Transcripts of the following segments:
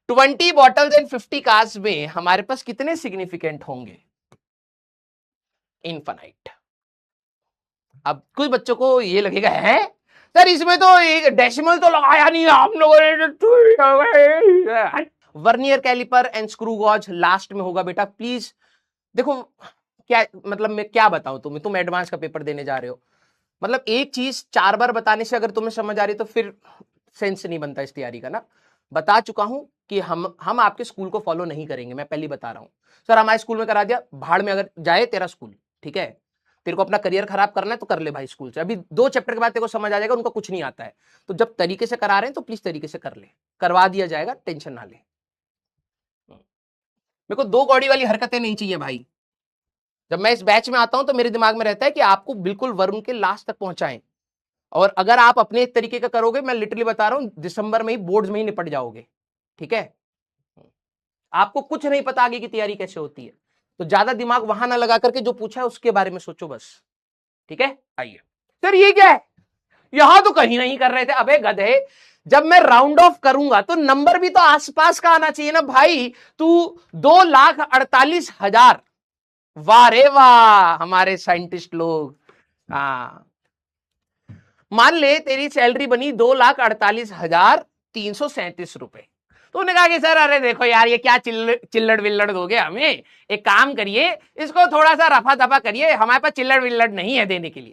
20 bottles and 50 cars में हमारे पास कितने सिग्निफिकेंट होंगे? इनफाइनाइट। अब कुछ बच्चों को ये लगेगा है सर इसमें तो एक डेसिमल तो लगाया नहीं आप लोगों ने। Vernier caliper and screw gauge last में होगा बेटा प्लीज। देखो क्या मतलब मैं क्या बताऊं तुम्हें, तुम एडवांस का पेपर देने जा रहे हो, मतलब एक चीज 4 बार बताने से अगर तुम्हें समझ आ रही तो फिर सेंस नहीं बनता इस तैयारी का ना। बता चुका हूं कि हम आपके स्कूल को फॉलो नहीं करेंगे, मैं पहले बता रहा हूं। सर हमारे स्कूल में करा दिया, भाड़ में अगर जाए तेरा स्कूल, ठीक है, तेरे को अपना करियर खराब करना है तो कर ले भाई स्कूल से, अभी 2 चैप्टर के बाद तेरे को समझ आ जाएगा उनको कुछ नहीं आता है, तो जब तरीके से करा रहे हैं तो प्लीज तरीके से कर ले, करवा दिया जाएगा, टेंशन ना ले। मेरे को 2 कौड़ी वाली हरकतें नहीं चाहिए भाई। जब मैं इस बैच में आता हूं तो मेरे दिमाग में रहता है कि आपको बिल्कुल वरुण के लास्ट तक पहुंचाएं, और अगर आप अपने तरीके का करोगे, मैं लिटरली बता रहा हूं दिसंबर में ही बोर्ड्स में ही निपट जाओगे, ठीक है। आपको कुछ नहीं पता आगे की तैयारी कैसे होती है, तो ज्यादा दिमाग वहां ना लगा करके जो पूछा है उसके बारे में सोचो बस, ठीक है। आइए सर ये क्या है, यहां तो कहीं नहीं कर रहे थे, अबे गधे जब मैं राउंड ऑफ करूंगा तो नंबर भी तो आसपास का आना चाहिए ना भाई। तू 2,48,000, वाह रे वाह हमारे साइंटिस्ट लोग। हाँ मान ले तेरी सैलरी बनी 2,48,337 रुपए, तो उन्होंने कहा कि सर अरे देखो यार ये क्या चिल्लड़ विल्लड़ दोगे हमें, एक काम करिए इसको थोड़ा सा रफा दफा करिए, हमारे पास चिल्लड़ विल्लड़ नहीं है देने के लिए।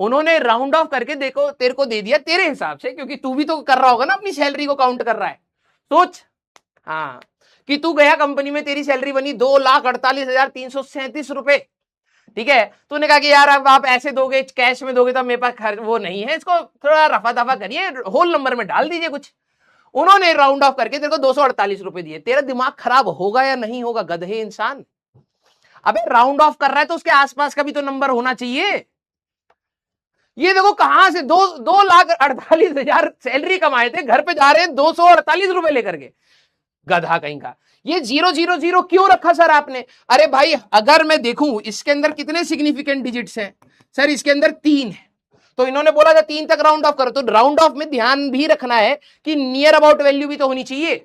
उन्होंने राउंड ऑफ करके देखो तेरे को दे दिया तेरे हिसाब से, क्योंकि तू भी तो कर रहा होगा ना, अपनी सैलरी को काउंट कर रहा है। सोच हाँ कि तू गया कंपनी में, तेरी सैलरी बनी 2,48,337 रुपए, ठीक है, तूने कहा कि यार अब आप ऐसे दोगे कैश में दोगे तो मेरे पास खर्च वो नहीं है, इसको थोड़ा रफा दफा करिए, होल नंबर में डाल दीजिए कुछ। उन्होंने राउंड ऑफ करके तेरे को 248 रुपए दिए। तेरा दिमाग खराब होगा या नहीं होगा गधे इंसान? अबे राउंड ऑफ कर रहा है तो उसके आसपास का भी तो नंबर होना चाहिए। ये देखो कहां से 2,48,000 सैलरी कमाए थे, घर पे जा रहे हैं 248 रुपए लेकर के, गधा कहीं का। ये 000 क्यों रखा सर आपने? अरे भाई अगर मैं देखूं इसके अंदर कितने सिग्निफिकेंट डिजिट्स हैं, सर इसके अंदर 3 है, तो इन्होंने बोला था 3 तक राउंड ऑफ करो, तो राउंड ऑफ में ध्यान भी रखना है कि नियर अबाउट वैल्यू भी तो होनी चाहिए।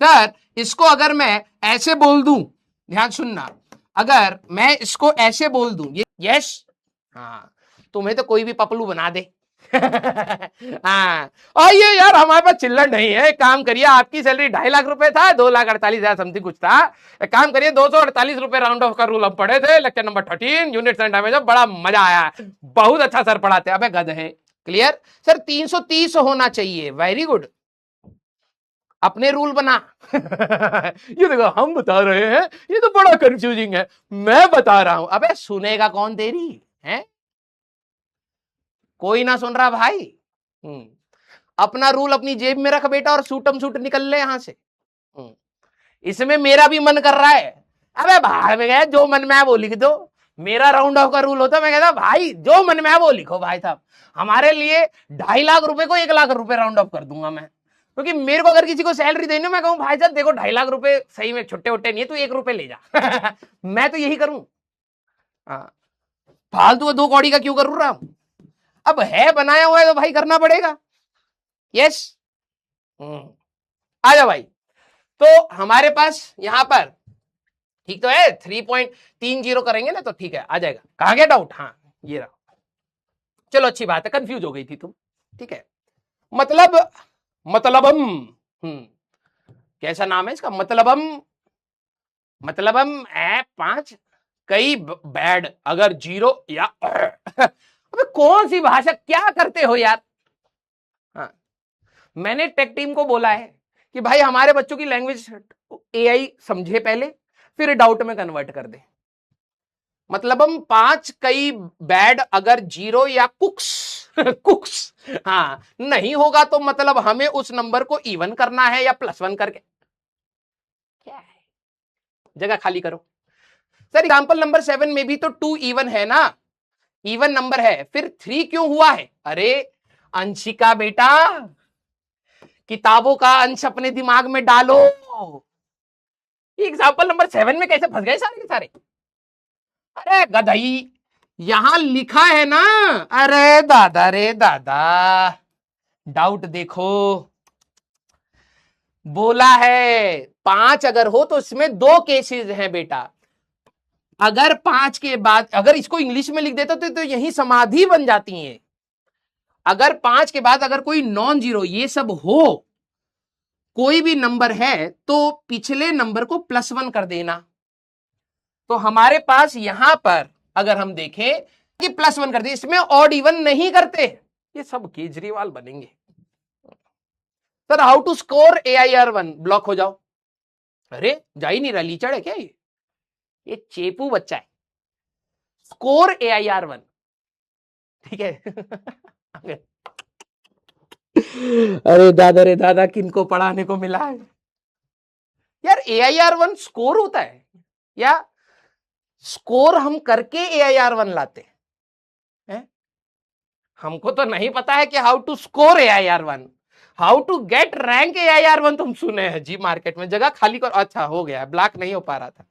सर इसको अगर मैं ऐसे बोल दूं, ध्यान सुनना, अगर मैं इसको ऐसे बोल दूं ये यस, हाँ तुम्हें तो कोई भी पपलू बना दे। हाँ आइए यार हमारे पास चिल्लर नहीं है, काम करिए, आपकी सैलरी 2.5 लाख रुपए था, 2,48,000 समथिंग कुछ था, एक काम करिए 248 रुपए राउंड ऑफ का रूल हम पढ़े थे, lecture number 13 units and dimension, बड़ा मजा आया, बहुत अच्छा सर पढ़ाते। अबे गधे क्लियर सर 330 होना चाहिए, वेरी गुड, अपने रूल बना। ये देखो हम बता रहे हैं, ये तो बड़ा कंफ्यूजिंग है, मैं बता रहा हूं, अबे सुनेगा कौन तेरी है, कोई ना सुन रहा भाई। अपना रूल अपनी जेब में रख बेटा और सूटम सूट निकल ले यहां से। इसमें मेरा भी मन कर रहा है, अबे बाहर में गया जो मन में है वो लिख दो, मेरा राउंड ऑफ का रूल होता मैं कहता भाई जो मन में है वो लिखो भाई साहब, हमारे लिए 2.5 लाख रुपए को 1 लाख रुपए राउंड ऑफ कर दूंगा मैं, क्योंकि मेरे को अगर किसी को सैलरी देनी मैं कहूं भाई साहब देखो 2.5 लाख रुपए सही में छुट्टे उट्टे नहीं है, तू 1 रुपए ले जा। मैं तो यही करूं, फालतू का 2 कौड़ी का क्यों करूं रहा हूं, अब है बनाया हुआ है तो भाई करना पड़ेगा। यस आ जा भाई, तो हमारे पास यहां पर ठीक तो है 3.30 करेंगे ना तो ठीक है आ जाएगा, कहा गया डाउट, हाँ ये रहा, चलो अच्छी बात है, कंफ्यूज हो गई थी तुम, ठीक है। मतलबम कैसा नाम है इसका, मतलबम है 5 कई बैड अगर 0 या अबे कौन सी भाषा क्या करते हो यार। हाँ मैंने टेक टीम को बोला है कि भाई हमारे बच्चों की लैंग्वेज एआई समझे पहले, फिर डाउट में कन्वर्ट कर दे। मतलबम 5 कई बैड अगर 0 या कुक्स कुक्स हाँ नहीं होगा तो मतलब हमें उस नंबर को इवन करना है या +1 करके, क्या है जगह खाली करो। सर एग्जांपल नंबर 7 में भी तो 2 इवन है ना, इवन नंबर है, फिर 3 क्यों हुआ है? अरे अंशिका बेटा किताबों का अंश अपने दिमाग में डालो, एग्जांपल नंबर 7 में कैसे फंस गए सारे के सारे? अरे गधई यहां लिखा है ना, अरे दादा रे दादा, डाउट देखो बोला है 5 अगर हो तो इसमें 2 केसेस हैं बेटा। अगर 5 के बाद, अगर इसको इंग्लिश में लिख देता तो यही समाधि बन जाती है। अगर 5 के बाद अगर कोई नॉन जीरो ये सब हो, कोई भी नंबर है, तो पिछले नंबर को +1 कर देना। तो हमारे पास यहां पर अगर हम देखें कि +1 कर दिए, इसमें ऑड इवन नहीं करते, ये सब केजरीवाल बनेंगे। Sir how to score AIR1, block हो जाओ। अरे जा ही नहीं रहा, लीचड़ है क्या ये चेपू बच्चा है। स्कोर AIR1, ठीक है। अरे दादा रे दादा, किनको पढ़ाने को मिला है यार। AIR1 स्कोर होता है या स्कोर हम करके AIR1 लाते हैं? हमको तो नहीं पता है कि how to score AIR1, how to get rank AIR1 तुम सुने हैं जी मार्केट में, जगह खाली कर। अच्छा हो गया, ब्लॉक नहीं हो पा रहा था।